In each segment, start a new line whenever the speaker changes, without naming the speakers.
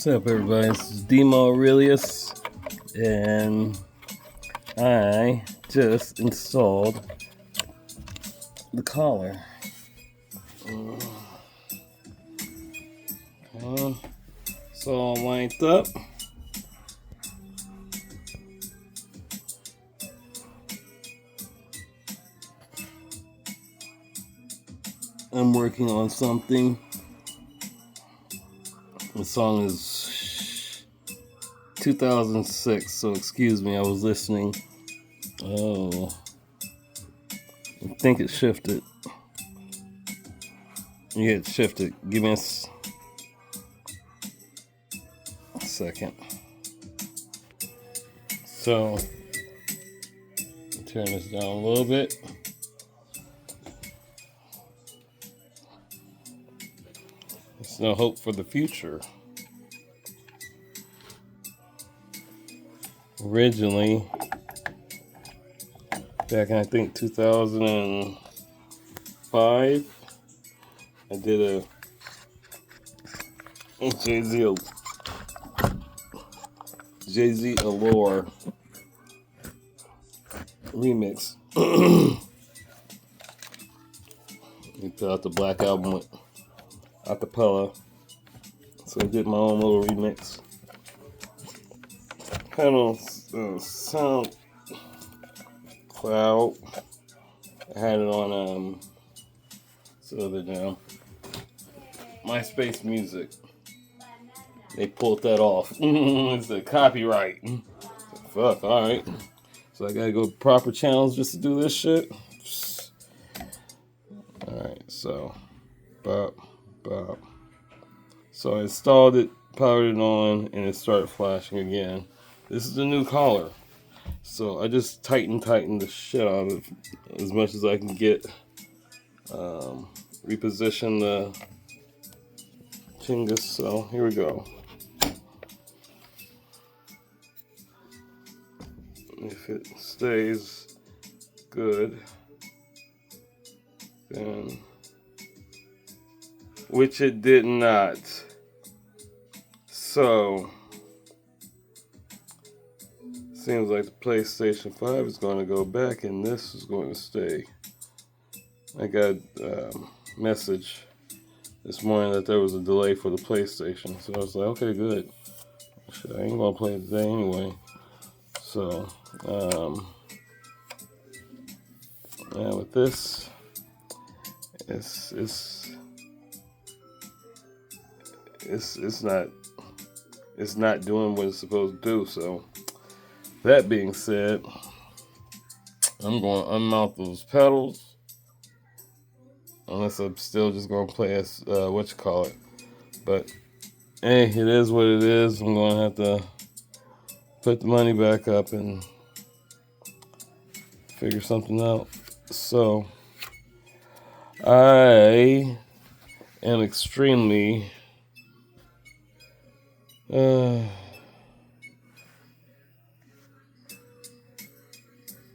What's up, everybody? This is Demo Aurelius, and I just installed the collar. It's all lined up. I'm working on something. The song is 2006, so excuse me, I was listening. Oh, I think it shifted. Yeah, it shifted. Give me a second. So, turn this down a little bit. There's no hope for the future. Originally, back in I think 2005, I did a Jay-Z Allure remix. We put out the Black Album with acapella, so I did my own little remix. Kind of SoundCloud. I had it on MySpace Music. They pulled that off. It's a copyright. Fuck, alright. So I gotta go proper channels just to do this shit. Alright, so bop. So I installed it, powered it on, and it started flashing again. This is the new collar. So I just tightened the shit out of it as much as I can get. Reposition the chingus, so here we go. If it stays good, then, which it did not. So, seems like the PlayStation 5 is going to go back and this is going to stay. I got a message this morning that there was a delay for the PlayStation. So I was like, okay, good. Shit, I ain't going to play it today anyway. So, and with this, it's not doing what it's supposed to do. So that being said, I'm going to unmount those pedals, unless I'm still just going to play as but hey, it is what it is. I'm going to have to put the money back up and figure something out. So I am extremely I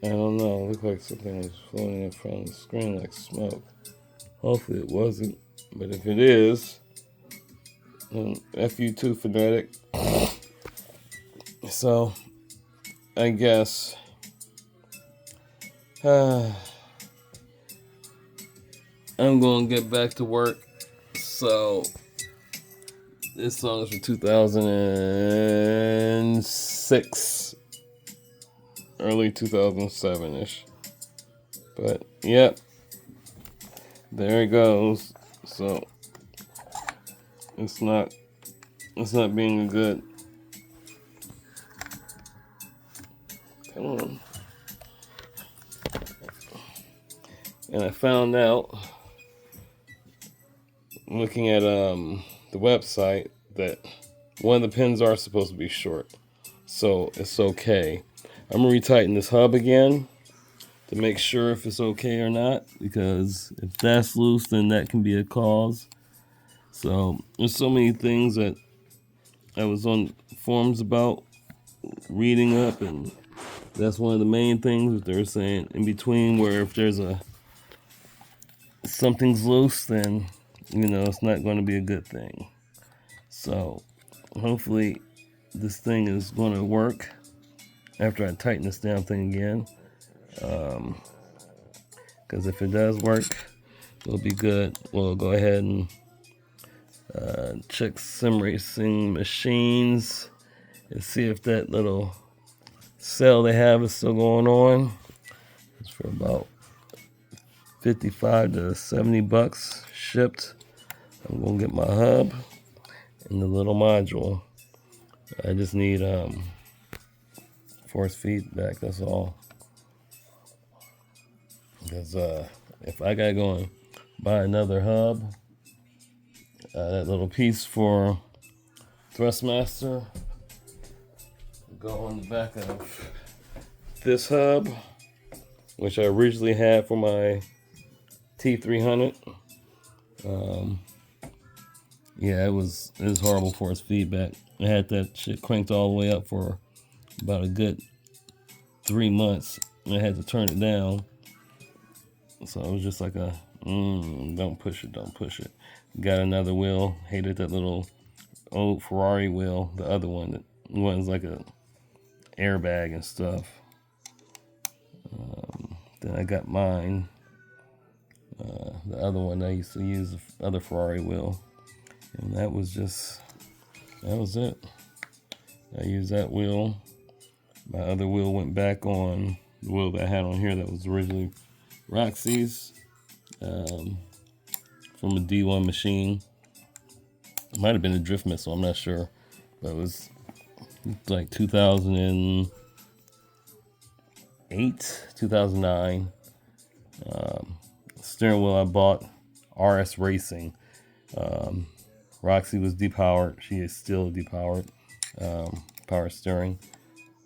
don't know. It looked like something was floating in front of the screen like smoke. Hopefully it wasn't. But if it is, then F you too, fanatic. So, I guess I'm going to get back to work. So, this song is from 2006. Early 2007-ish. But, yep. There it goes. So, it's not being a good. Come on. And I found out, looking at the website, that one of the pins are supposed to be short. So, it's okay. I'm going to retighten this hub again to make sure if it's okay or not, because if that's loose, then that can be a cause. So there's so many things that I was on forums about reading up, and that's one of the main things that they're saying in between, where if there's something's loose, then it's not going to be a good thing. So hopefully this thing is going to work after I tighten this damn thing again. Because if it does work, it'll be good. We'll go ahead and check sim racing machines and see if that little sale they have is still going on. It's for about 55 to 70 bucks shipped. I'm gonna get my hub and the little module. I just need force feedback, that's all. Because if I gotta go and buy another hub, that little piece for Thrustmaster go on the back of this hub, which I originally had for my T300. Yeah, it was horrible for its feedback. I had that shit cranked all the way up for about a good 3 months, and I had to turn it down. So it was just like a, don't push it, don't push it. Got another wheel. Hated that little old Ferrari wheel, the other one that was like a airbag and stuff. Then I got mine, the other one I used to use, the other Ferrari wheel, and that was it. I used that wheel. My other wheel went back on the wheel that I had on here that was originally Roxy's, from a D1 machine. It might have been a drift missile, I'm not sure, but it was like 2008, 2009. Steering wheel I bought, RS Racing. Roxy was depowered. She is still depowered. Power steering.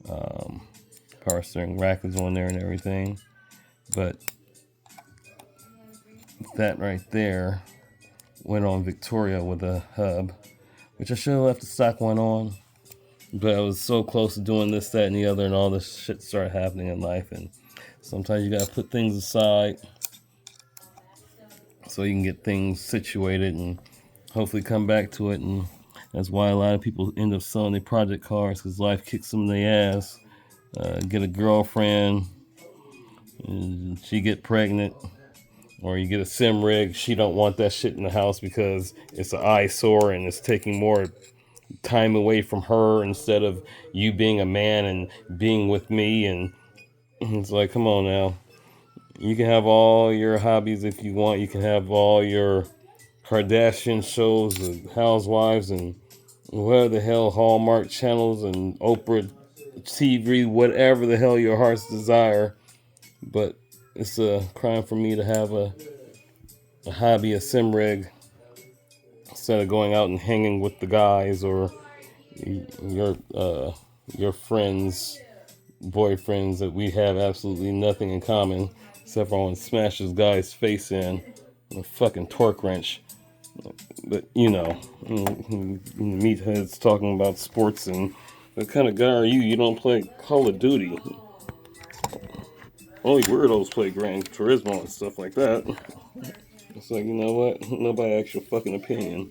Power steering rack was on there and everything. But that right there went on Victoria with a hub, which I should have left the stock one on. But I was so close to doing this, that, and the other, and all this shit started happening in life. And sometimes you gotta put things aside so you can get things situated and hopefully come back to it. And that's why a lot of people end up selling their project cars, because life kicks them in the ass. Get a girlfriend, and she get pregnant, or you get a sim rig. She don't want that shit in the house because it's an eyesore and it's taking more time away from her instead of you being a man and being with me. And it's like, come on now. You can have all your hobbies if you want. You can have all your Kardashian shows and housewives and whatever the hell, Hallmark channels and Oprah TV, whatever the hell your heart's desire. But it's a crime for me to have a hobby, a sim rig, instead of going out and hanging with the guys or your friends, boyfriends that we have absolutely nothing in common except for I want to smash this guy's face in with a fucking torque wrench. But you know, meatheads talking about sports, and what kind of guy are you? You don't play Call of Duty. Only weirdos play Gran Turismo and stuff like that. It's like, you know what? Nobody asks your fucking opinion.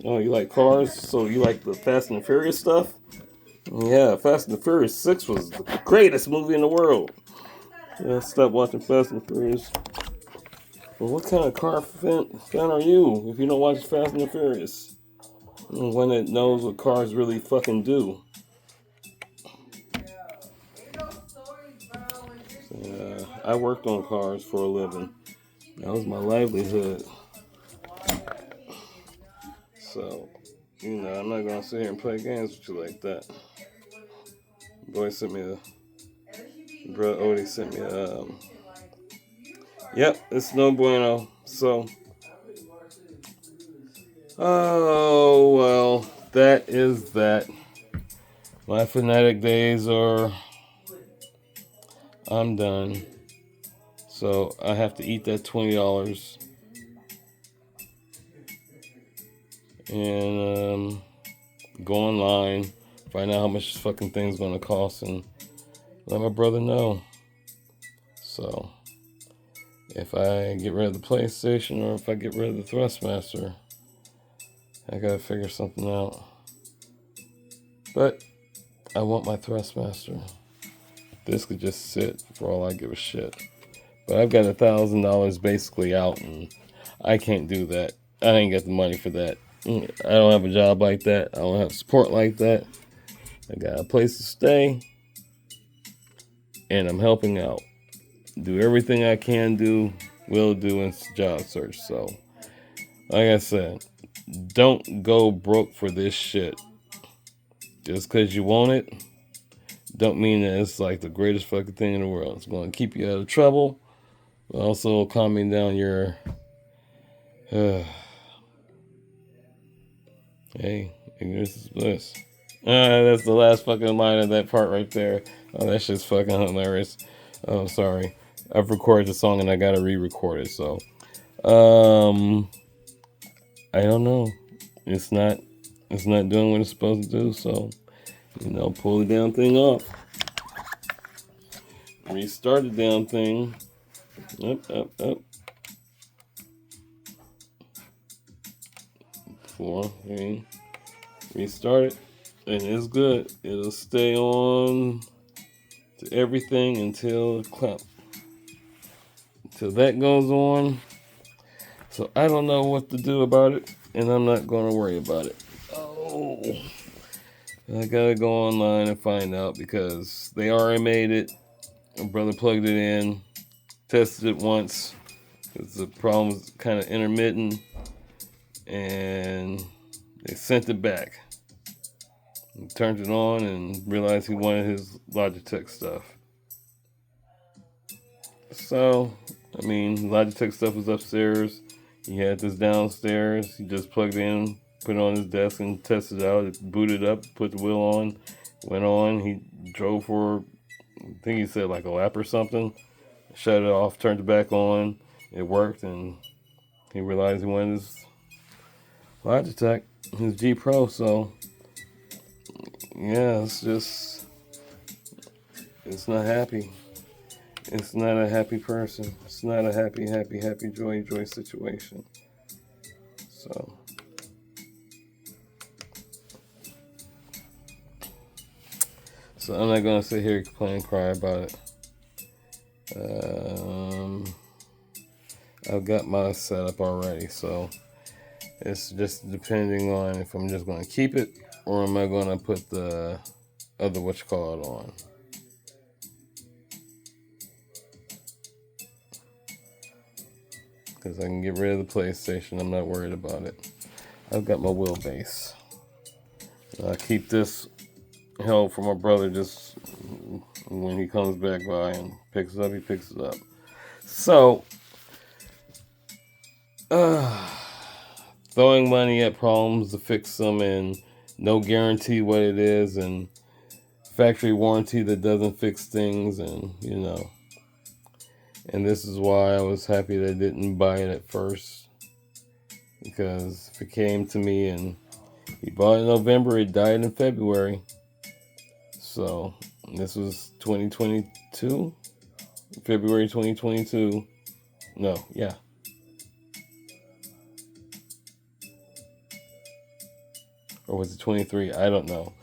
Oh, you like cars? So you like the Fast and the Furious stuff? Yeah, Fast and the Furious 6 was the greatest movie in the world. Yeah, stop watching Fast and the Furious. Well, what kind of car fan are you if you don't watch Fast and the Furious? One that knows what cars really fucking do. I worked on cars for a living. That was my livelihood. So, you know, I'm not gonna sit here and play games with you like that. Boy sent me bro Odie sent me yep, it's no bueno. So, oh well, that is that. My fanatic days I'm done. So I have to eat that $20 and go online, find out how much this fucking thing's gonna cost, and let my brother know. So if I get rid of the PlayStation or if I get rid of the Thrustmaster, I gotta figure something out. But I want my Thrustmaster. This could just sit for all I give a shit. But I've got $1,000 basically out, and I can't do that. I ain't got the money for that. I don't have a job like that. I don't have support like that. I got a place to stay, and I'm helping out. Do everything I can do, will do in job search. So, like I said, don't go broke for this shit. Just because you want it, don't mean that it's like the greatest fucking thing in the world. It's going to keep you out of trouble, but also calming down your... hey, ignorance is bliss. That's the last fucking line of that part right there. Oh, that shit's fucking hilarious. Oh, sorry. I've recorded the song and I gotta re-record it, so... I don't know. It's not doing what it's supposed to do, so... pull the damn thing off. Restart the damn thing. Up. 4, 3. Restart it. And it's good. It'll stay on to everything until that goes on. So I don't know what to do about it, and I'm not going to worry about it. Oh, I gotta go online and find out because they RMA'd it. My brother plugged it in, tested it once because the problem was kind of intermittent, and they sent it back. He turned it on and realized he wanted his Logitech stuff. So, Logitech stuff was upstairs. He had this downstairs. He just plugged in, put it on his desk, and tested it out. It booted up, put the wheel on, went on. He drove for, I think he said like a lap or something. Shut it off, turned it back on. It worked, and he realized he wanted his Logitech, his G Pro. So, yeah, it's not happy. It's not a happy person. It's not a happy, joy situation. So I'm not going to sit here and complain and cry about it. I've got my setup already, so it's just depending on if I'm just going to keep it or am I going to put the other on. Because I can get rid of the PlayStation. I'm not worried about it. I've got my wheelbase. I keep this held for my brother just when he comes back by and picks it up, he picks it up. So, throwing money at problems to fix them and no guarantee what it is and factory warranty that doesn't fix things and, And this is why I was happy that I didn't buy it at first. Because if it came to me and he bought it in November, it died in February. So this was 2022? February 2022. No, yeah. Or was it 23? I don't know.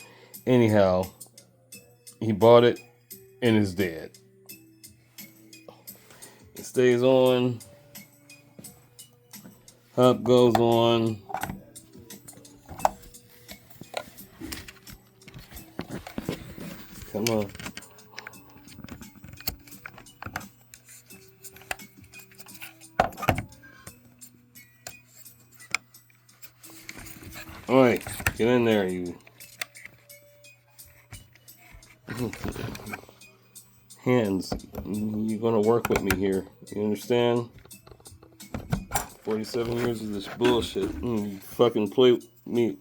Anyhow, he bought it and it's dead. It stays on. Hub goes on. Come on. Alright, get in there, you. Hands, you're gonna work with me here. You understand? 47 years of this bullshit. You fucking play with me.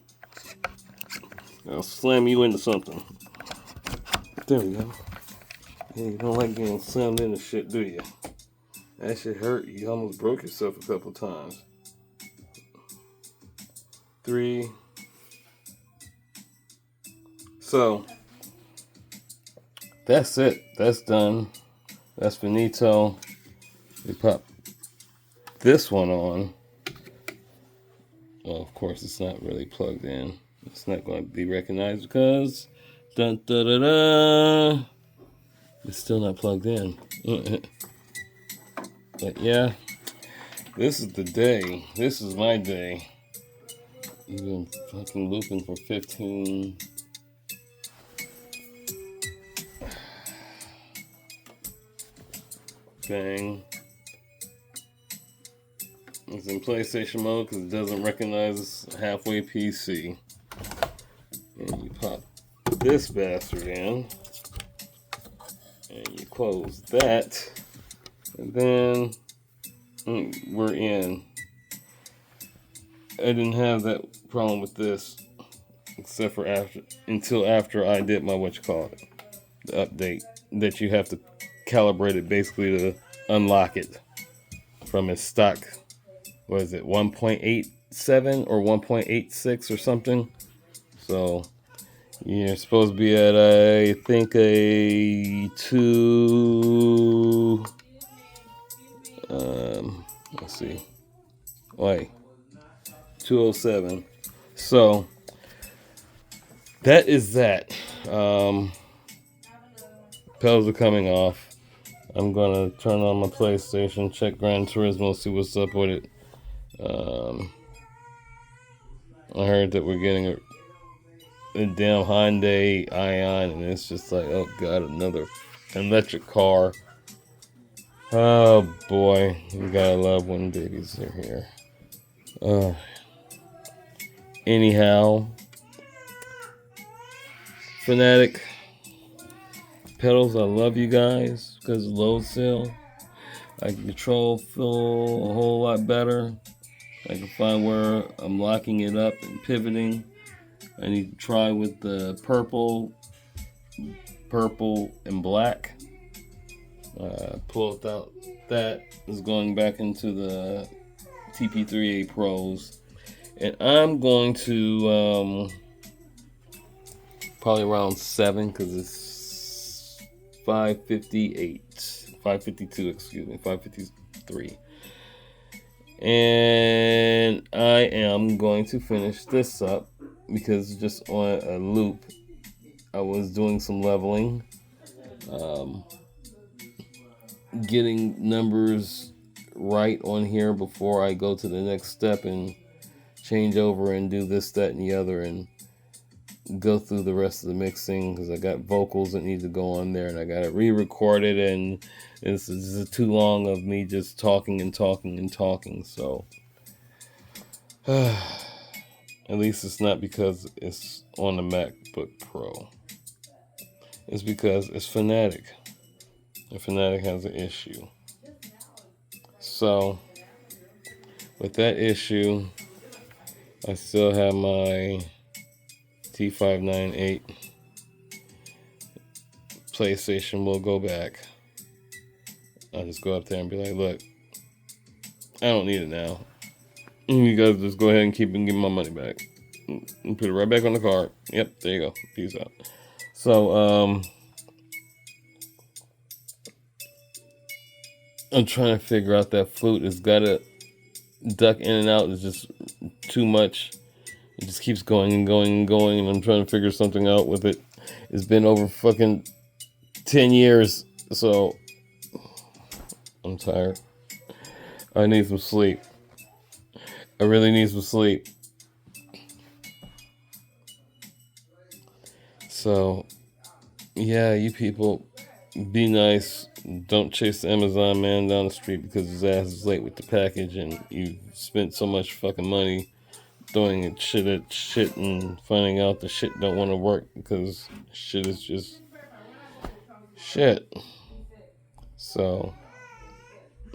I'll slam you into something. There we go. Yeah, you don't like getting slammed into shit, do you? That shit hurt. You almost broke yourself a couple times. 3. So, that's it. That's done. That's finito. We pop this one on. Well, of course, it's not really plugged in. It's not going to be recognized because dun, da, da, da, it's still not plugged in. But yeah, this is the day. This is my day. You've been fucking looping for 15. Bang. It's in PlayStation mode because it doesn't recognize halfway PC. And you pop this bastard in. And you close that. And then we're in. I didn't have that problem with this except for until after I did my the update that you have to calibrate it basically to unlock it from its stock. What is it, 1.87 or 1.86 or something? So you're supposed to be at I think a 2. Let's see. Wait. 207. So that is that. Pedals are coming off. I'm gonna turn on my PlayStation, check Gran Turismo, see what's up with it. I heard that we're getting a damn Hyundai Ion, and it's just like, oh god, another electric car. Oh boy, you gotta love when babies are here. Anyhow, Fanatic pedals, I love you guys because of load cell. I can control feel a whole lot better. I can find where I'm locking it up and pivoting. I need to try with the purple and black. Pulled out that is going back into the T598 Pros. And I'm going to probably around 7 because it's 552, excuse me, 553. And I am going to finish this up because just on a loop, I was doing some leveling, getting numbers right on here before I go to the next step and change over and do this, that, and the other, and go through the rest of the mixing because I got vocals that need to go on there and I got to re-record it, and this is too long of me just talking and talking and talking. So at least it's not because it's on the MacBook Pro. It's because it's Fanatic. And Fanatic has an issue. So with that issue, I still have my T598. PlayStation will go back. I'll just go up there and be like, look, I don't need it now. You guys just go ahead and keep and give me my money back. And put it right back on the card. Yep, there you go. Peace out. So, I'm trying to figure out that flute. It's got to duck in and out. It's just too much. It just keeps going and going and going, and I'm trying to figure something out with it. It's been over fucking 10 years, so I'm tired. I need some sleep. I really need some sleep. So, yeah, you people, be nice. Don't chase the Amazon man down the street because his ass is late with the package and you spent so much fucking money throwing shit at shit and finding out the shit don't want to work because shit is just shit. So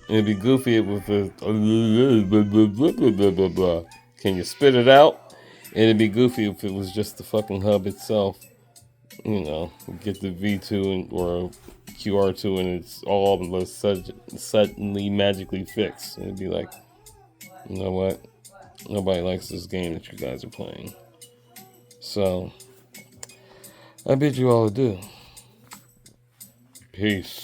it'd be goofy with the can you spit it out? It'd be goofy if it was just the fucking hub itself. You know, get the V2 or QR2 and it's all of a suddenly magically fixed. It'd be like, you know what? Nobody likes this game that you guys are playing. So, I bid you all adieu. Peace.